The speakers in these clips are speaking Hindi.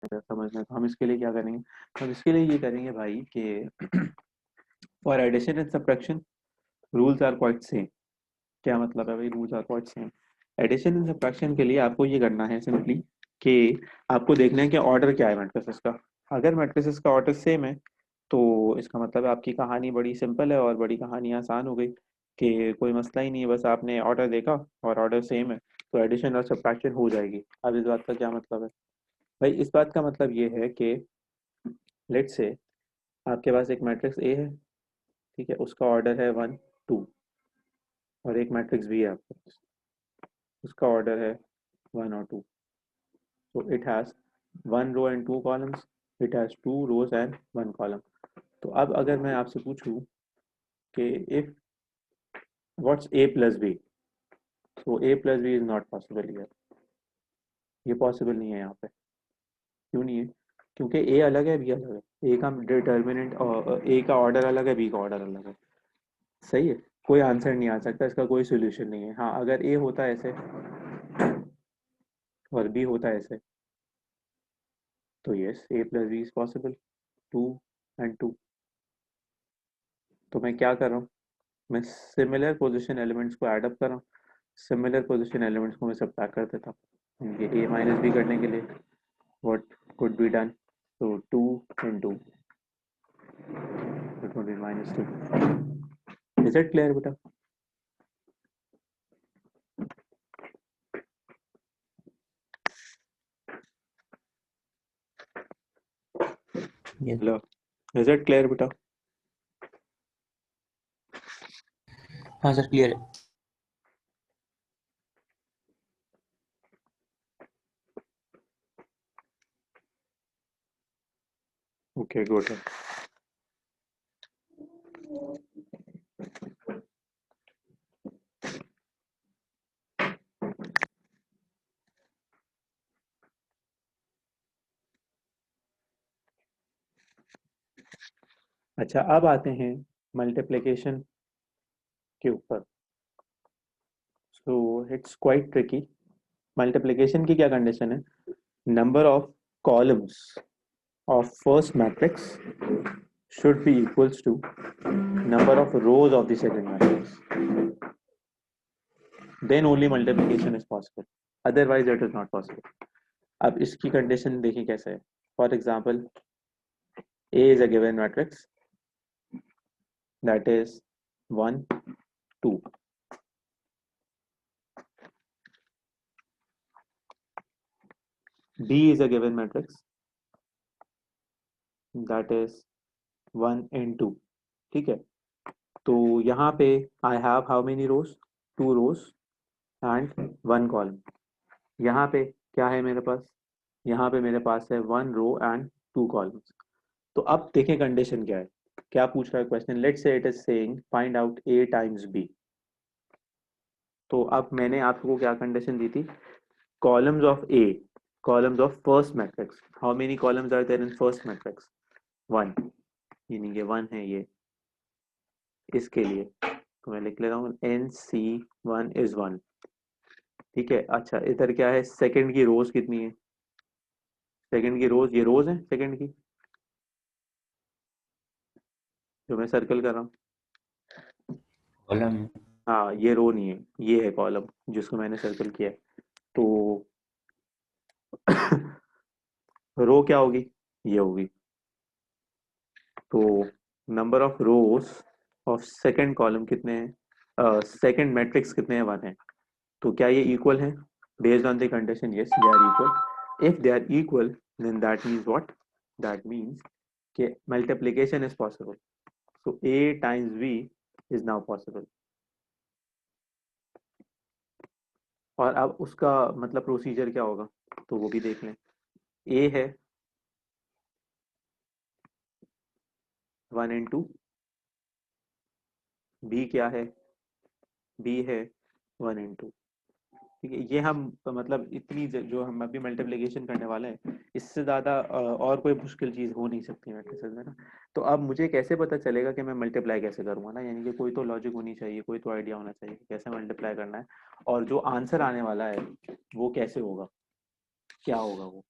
समझना। तो हम इसके लिए क्या करेंगे, हम इसके लिए ये करेंगे भाई कि for addition and subtraction rules are quite same. क्या मतलब है भाई, rules are quite same. Addition and subtraction के लिए आपको ये करना है सिंपली कि आपको देखना है कि ऑर्डर क्या है मैट्रिसेस का। अगर मैट्रिसेस का ऑर्डर सेम है तो इसका मतलब है आपकी कहानी बड़ी सिंपल है और बड़ी कहानी आसान हो गई कि कोई मसला ही नहीं है, बस आपने ऑर्डर देखा और ऑर्डर सेम है तो एडिशन और सब्ट्रैक्शन हो जाएगी। अब इस बात का क्या मतलब है भाई, इस बात का मतलब ये है कि लेट्स से आपके पास एक मैट्रिक्स ए है, ठीक है, उसका ऑर्डर है 1 2, और एक मैट्रिक्स बी है आपके पास, उसका ऑर्डर है 1 और 2। So it has 1 row and 2 columns. It has 2 rows and 1 column. तो अब अगर मैं आपसे पूछूं कि if what's a plus b, so a plus b is not possible here. ये पॉसिबल नहीं है यहाँ पे। क्यों नहीं है? क्योंकि a अलग है, b अलग है। a का डिटर्मिनेंट और a का ऑर्डर अलग है, b का ऑर्डर अलग है। सही है, कोई आंसर नहीं आ सकता, इसका कोई सोल्यूशन नहीं है। हाँ, अगर a होता है ऐसे और b होता है ऐसे तो yes, a plus b is possible, 2 and 2। तो मैं क्या कर रहा हूँ, मैं सिमिलर पोजीशन एलिमेंट्स को ऐड अप कर रहा हूँ, सिमिलर पोजीशन एलिमेंट्स को मैं सब्ट्रैक्ट कर देता हूँ। ये a माइनस बी करने के लिए व्हाट कुड बी डन, तो 2 and 2 it would be -2। Is it clear बेटा? Yes. Hello, is it clear बेटा? हाँ सर, क्लियर है। ओके गुड है। अच्छा, अब आते हैं मल्टीप्लिकेशन के ऊपर। So it's quite tricky. Multiplication की क्या कंडीशन है, number of columns of first matrix should be equals to number of rows of the second matrix, then only multiplication is possible, otherwise it is not possible। अब इसकी कंडीशन देखिए कैसे है। For example A is a given matrix that is 1 2, B is a given matrix that is 1 and 2। ठीक है, तो यहाँ पे I have how many rows, 2 rows and 1 column. यहाँ पे क्या है मेरे पास, यहाँ पे मेरे पास है 1 row and 2 columns। तो अब देखें कंडीशन क्या है, क्या पूछ रहा है question, let say it is saying find out a times b। तो अब मैंने आपको क्या कंडीशन दी थी, columns of a, columns of first matrix, how many columns are there in first matrix, 1, यानी कि 1 है ये। इसके लिए तो मैं लिख ले रहा हूँ NC1 is 1। ठीक है, अच्छा इधर क्या है, सेकंड की रोज कितनी है, सेकंड की रोज, ये रोज है सेकंड की जो मैं सर्कल कर रहा हूँ। कॉलम। हाँ, ये रो नहीं है, ये है कॉलम जिसको मैंने सर्कल किया है। तो रो क्या होगी, ये होगी। तो number of rose of second column कितने हैं, सेकंड मैट्रिक्स कितने हैं, 1 है। तो क्या ये इक्वल है, based on the condition yes they are equal. If they are equal then that means what, that means कि multiplication is possible. So a times b is now possible. और अब उसका मतलब प्रोसीजर क्या होगा तो वो भी देख लें। a है 1 and 2, बी क्या है, बी है 1 and 2। ठीक है, ये हम मतलब इतनी जो हम अभी मल्टीप्लिकेशन करने वाले हैं इससे ज़्यादा और कोई मुश्किल चीज़ हो नहीं सकती मैट्रिसेस में ना। तो अब मुझे कैसे पता चलेगा कि मैं मल्टीप्लाई कैसे करूँगा ना, यानी कि कोई तो लॉजिक होनी चाहिए, कोई तो आइडिया होना चाहिए कि कैसे मल्टीप्लाई करना है और जो आंसर आने वाला है वो कैसे होगा, क्या होगा वो।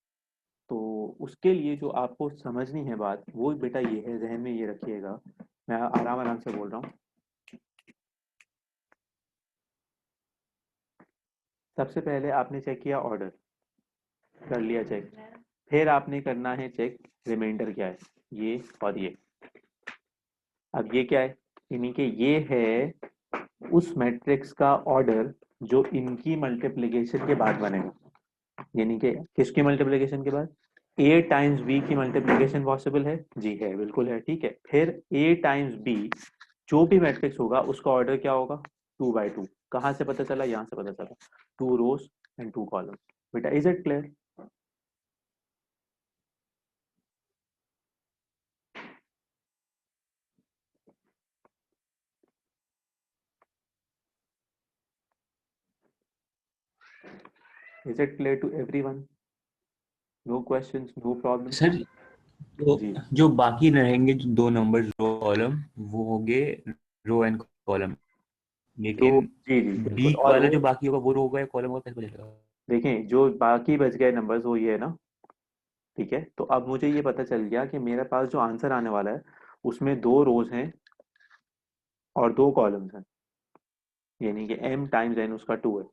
तो उसके लिए जो आपको समझनी है बात वो बेटा ये है, जहन में ये रखिएगा, मैं आराम आराम से बोल रहा हूँ। सबसे पहले आपने चेक किया ऑर्डर, कर लिया चेक, फिर आपने करना है चेक रिमाइंडर क्या है, ये और ये। अब ये क्या है, यानी कि ये है उस मैट्रिक्स का ऑर्डर जो इनकी मल्टीप्लिकेशन के बाद बनेगा। यानी कि किसकी मल्टीप्लिकेशन के बाद, ए टाइम्स बी की मल्टीप्लिकेशन पॉसिबल है, जी है, बिल्कुल है, ठीक है। फिर ए टाइम्स बी जो भी मैट्रिक्स होगा उसका ऑर्डर क्या होगा, 2 by 2। कहाँ से पता चला, यहाँ से पता चला, 2 rows एंड 2 columns। बेटा is it clear? Is it clear to everyone? No questions, no problem? Sir तो जी जो बाकी रहेंगे जो दो नंबर रो कॉलम वो हो गए रो एंड कॉलम, जो, लेकिन जी जी बी बिल्कुल, और वाला वो जो बाकी होगा वो रो होगा या कॉलम होगा कैसे बचेगा? देखें जो बाकी बच गए नंबर्स वो ये है ना, ठीक है। तो अब मुझे ये पता चल गया कि मेरे पास जो आंसर आने वाला है उसमें 2 rows हैं और 2 columns हैं, यानी कि m टाइम्स n उसका 2 है।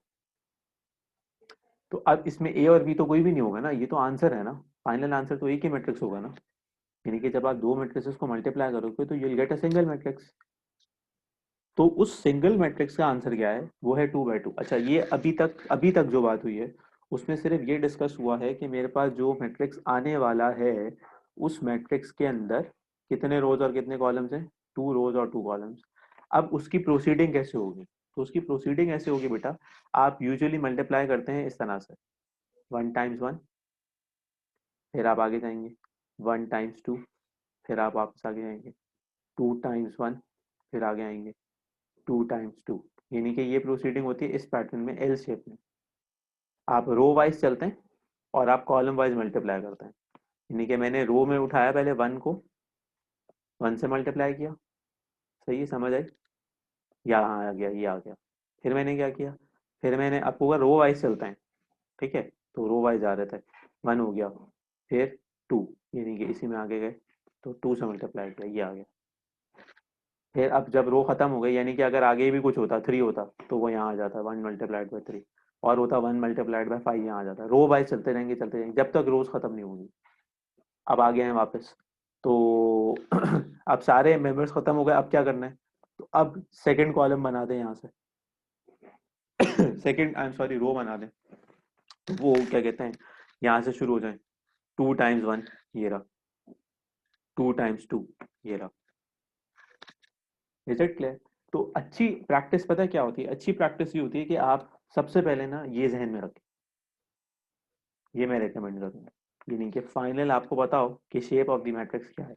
तो अब इसमें a और b तो कोई भी नहीं होगा ना, ये तो आंसर है ना, फाइनल आंसर तो एक ही मैट्रिक्स होगा ना। यानी कि जब आप दो मैट्रिक्सेस को मल्टीप्लाई करोगे तो you will get a single matrix. तो उस सिंगल मैट्रिक्स का आंसर क्या है, वो है 2 by 2। अच्छा, ये अभी तक जो बात हुई है उसमें सिर्फ ये डिस्कस हुआ है कि मेरे पास जो मैट्रिक्स आने वाला है उस मैट्रिक्स के अंदर कितने रोज और कितने कॉलम्स हैं, 2 rows और 2 columns। अब उसकी प्रोसीडिंग कैसे होगी, तो उसकी प्रोसीडिंग ऐसे होगी बेटा, आप यूजुअली मल्टीप्लाई करते हैं इस तरह से, 1 times 1, फिर आप आगे जाएंगे, 1 times 2, फिर आप वापस आगे जाएंगे, 2 times 1, फिर आगे आएंगे, 2 times 2। यानी कि ये प्रोसीडिंग होती है इस पैटर्न में, एल शेप में। आप रो वाइज चलते हैं और आप कॉलम वाइज मल्टीप्लाई करते हैं। यानी कि मैंने रो में उठाया पहले 1 को, 1 से मल्टीप्लाई किया, सही है, समझ आई, यहाँ आ गया, ये आ गया। फिर मैंने क्या किया, फिर मैंने, अब पूरा रो वाइज चलते हैं, ठीक है, तो रो वाइज आ रहे थे, 1 हो गया, फिर 2, यानी कि इसी में आगे गए, तो 2 से मल्टीप्लाई किया, ये आ गया। फिर अब जब रो खत्म हो गई, यानी कि अगर आगे भी कुछ होता, 3 होता, तो वो यहाँ आ जाता, 1 × 3, और होता 1 × 5, यहाँ आ जाता। रो वाइज चलते रहेंगे जब तक रोज खत्म नहीं होगी। अब आ गए हैं वापस, तो अब सारे मेंबर्स खत्म हो गए, अब क्या करना है, तो अब सेकंड कॉलम बना दें यहाँ से, सेकंड, आई एम सॉरी, रो बना दें। तो वो क्या कहते हैं, यहाँ से शुरू हो जाए, 2 times 1, ये रहा, 2 times 2, ये रहा। Is it clear? तो अच्छी प्रैक्टिस पता है क्या होती है, अच्छी प्रैक्टिस ये होती है कि आप सबसे पहले ना ये जहन में रखें, ये मैं रेकमेंड करूंगा, यानी कि फाइनल आपको बताओ कि शेप ऑफ द मैट्रिक्स क्या है।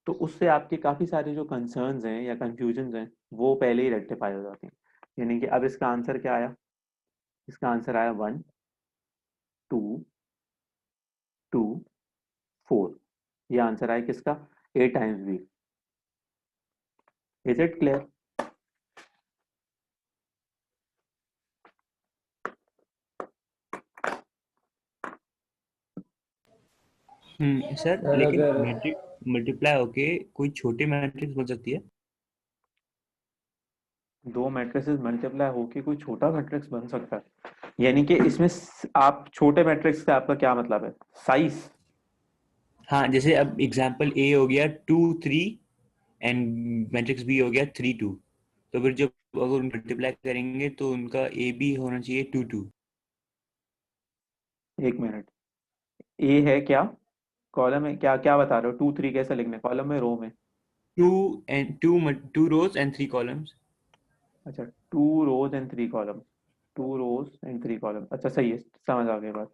तो उससे आपके काफी सारे जो कंसर्न्स हैं या कंफ्यूजन हैं वो पहले ही रेक्टिफाई हो जाते हैं। यानी कि अब इसका आंसर क्या आया, इसका आंसर आया 1 2 2 4, ये आंसर आया किसका, A times B। Is it clear? Sir sir लेकिन अगर मैट्रिक मल्टीप्लाई होके कोई छोटी मैट्रिक्स बन सकती है? दो मैट्रिसेस मल्टीप्लाई होके कोई छोटा मैट्रिक्स बन सकता है, यानी कि इसमें आप छोटे मैट्रिक्स से आपका क्या मतलब है, साइज? हाँ, जैसे अब एग्जांपल ए हो गया 2 3 एंड मैट्रिक्स बी हो गया 3 2, तो फिर जब अगर मल्टीप्लाई करेंगे तो उनका ए बी होना चाहिए 2 2। एक मिनट, ए है क्या, कॉलम है क्या, क्या बता रहे हो, 2 3 कैसे लिखने, कॉलम में, रो में? Two rows and 3 columns. अच्छा, 2 rows and 3 columns, 2 rows and 3 columns, अच्छा सही है, समझ आ गई बात।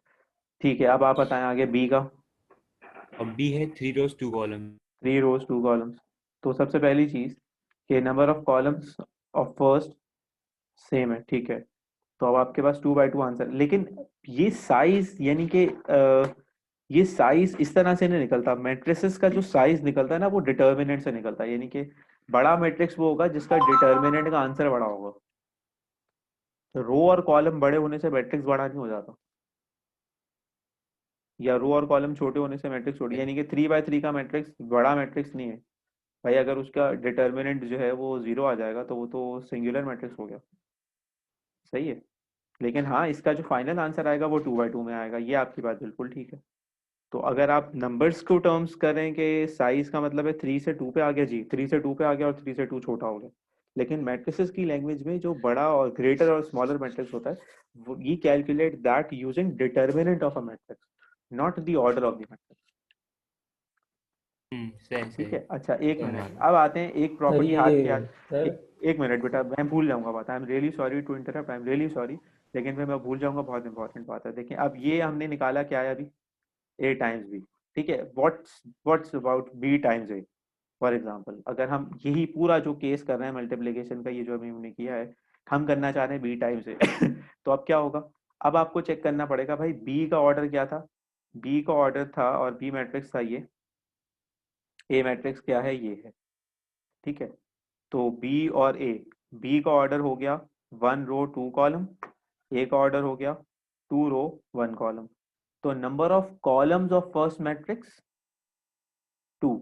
ठीक है, अब आप बताएं आगे बी का। और बी है 3 rows 2 कॉलम। 3 rows 2 columns, तो सबसे पहली चीज कि number of columns of first sem है, ठीक है। तो अब आपके पास 2 by 2 आंसर, लेकिन ये साइज, यानी कि ये साइज इस तरह से नहीं निकलता, मैट्रिसेस का जो साइज निकलता है ना वो डिटर्मिनेंट से निकलता है, यानी कि बड़ा मैट्रिक्स वो होगा जिसका डिटर्मिनेंट का आंसर बड़ा होगा। रो और कॉलम बड़े होने से मैट्रिक्स बड़ा नहीं हो जाता। या रो और कॉलम छोटे होने से मैट्रिक्स छोटी, यानी कि 3 by 3 का मैट्रिक्स बड़ा मैट्रिक्स नहीं है भाई। अगर उसका डिटर्मिनेंट जो है वो 0 आ जाएगा तो वो तो सिंगुलर मैट्रिक्स हो गया, सही है। लेकिन हाँ, इसका जो फाइनल आंसर आएगा वो 2 by 2 में आएगा, ये आपकी बात बिल्कुल ठीक है। तो अगर आप नंबर्स को टर्म्स करें कि साइज का मतलब है 3 से 2 पे आ गया जी, 3 से 2 पे आ गया और 3 से 2 छोटा हो गया। लेकिन मैट्रिसेस की लैंग्वेज में जो बड़ा और ग्रेटर और स्मॉलर मैट्रिक्स होता है, वो ये calculate that using determinant of a matrix, not the order of the matrix. सही ठीक सही। है, अच्छा एक समझ मिनट, गया। अब आते हैं एक सर प्रॉपर्टी हाथ के ये हाथ। सर एक मिनट बेटा, मैं भूल जाऊंगा बात, I am really sorry to interrupt, I am really sorry. लेकिन फिर मैं भूल जाऊंगा, बहुत इंपॉर्टेंट बात है। देखिए अब ये हमने निकाला क्या है अभी, ए टाइम्स बी। ठीक है, what's about B times A. For example अगर हम यही पूरा जो केस कर रहे हैं मल्टीप्लीकेशन का, ये जो अभी हमने किया है, हम करना चाह रहे हैं बी टाइम्स ए तो अब क्या होगा, अब आपको चेक करना पड़ेगा भाई बी का ऑर्डर क्या था। बी का ऑर्डर था और बी मैट्रिक्स था ये, ए मैट्रिक्स क्या है ये है। ठीक है, तो बी और ए, बी का ऑर्डर हो गया 1 रो 2 कॉलम, ए का ऑर्डर हो गया 2 रो 1 कॉलम। तो number of columns of first matrix 2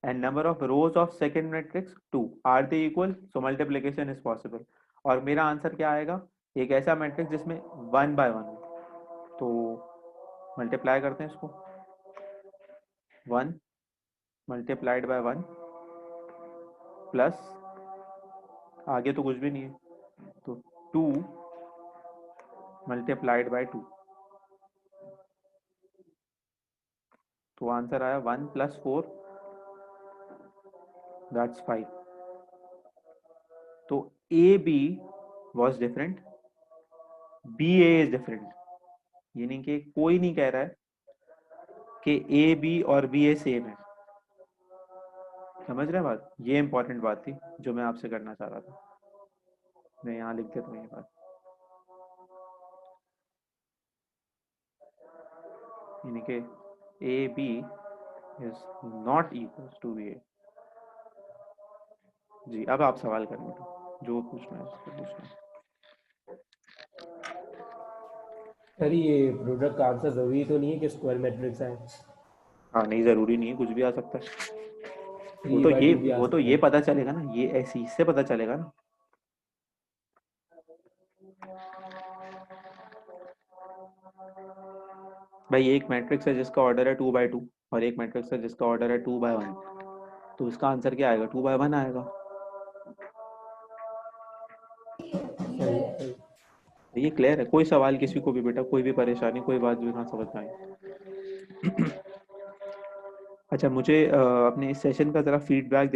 and number of rows of second matrix 2, are they equal, so multiplication is possible। और मेरा आंसर क्या आएगा, एक ऐसा मैट्रिक्स जिसमें 1 by 1 हो, तो मल्टीप्लाई करते हैं इसको, 1 × 1 प्लस, आगे तो कुछ भी नहीं है, तो 2 × 2, तो आंसर आया 1 + 4, दैट्स 5। तो A B was different, B A is different, यानी कि कोई नहीं कह रहा है कि ए बी और बी ए सेम है। समझ रहे हैं बात, ये इंपॉर्टेंट बात थी जो मैं आपसे करना चाह रहा था। मैं यहाँ लिख देता हूँ ये बात, यानी कि A B is not equal to B A. जी अब आप सवाल करें बेटा, जो पूछना है उसको पूछना है। सर ये प्रोडक्ट का आंसर जरूरी तो नहीं है कि स्क्वायर मैट्रिक्स है, हाँ नहीं, जरूरी नहीं है, कुछ भी आ सकता है। वो 3/2 भी आ वो तो सकता ये है। पता चलेगा ना, ये ऐसी इससे पता चलेगा ना। भाई एक मैट्रिक्स है जिसका ऑर्डर है 2 by 2 और एक मैट्रिक्स है जिसका ऑर्डर है 2 by 1, तो इसका आंसर क्या आएगा, 2 by 1 आएगा। सही सही। ये क्लियर है, कोई सवाल किसी को भी बेटा, कोई भी परेशानी, कोई बात भी ना समझ में आए अच्छा मुझे अपने इस सेशन का जरा फीडबैक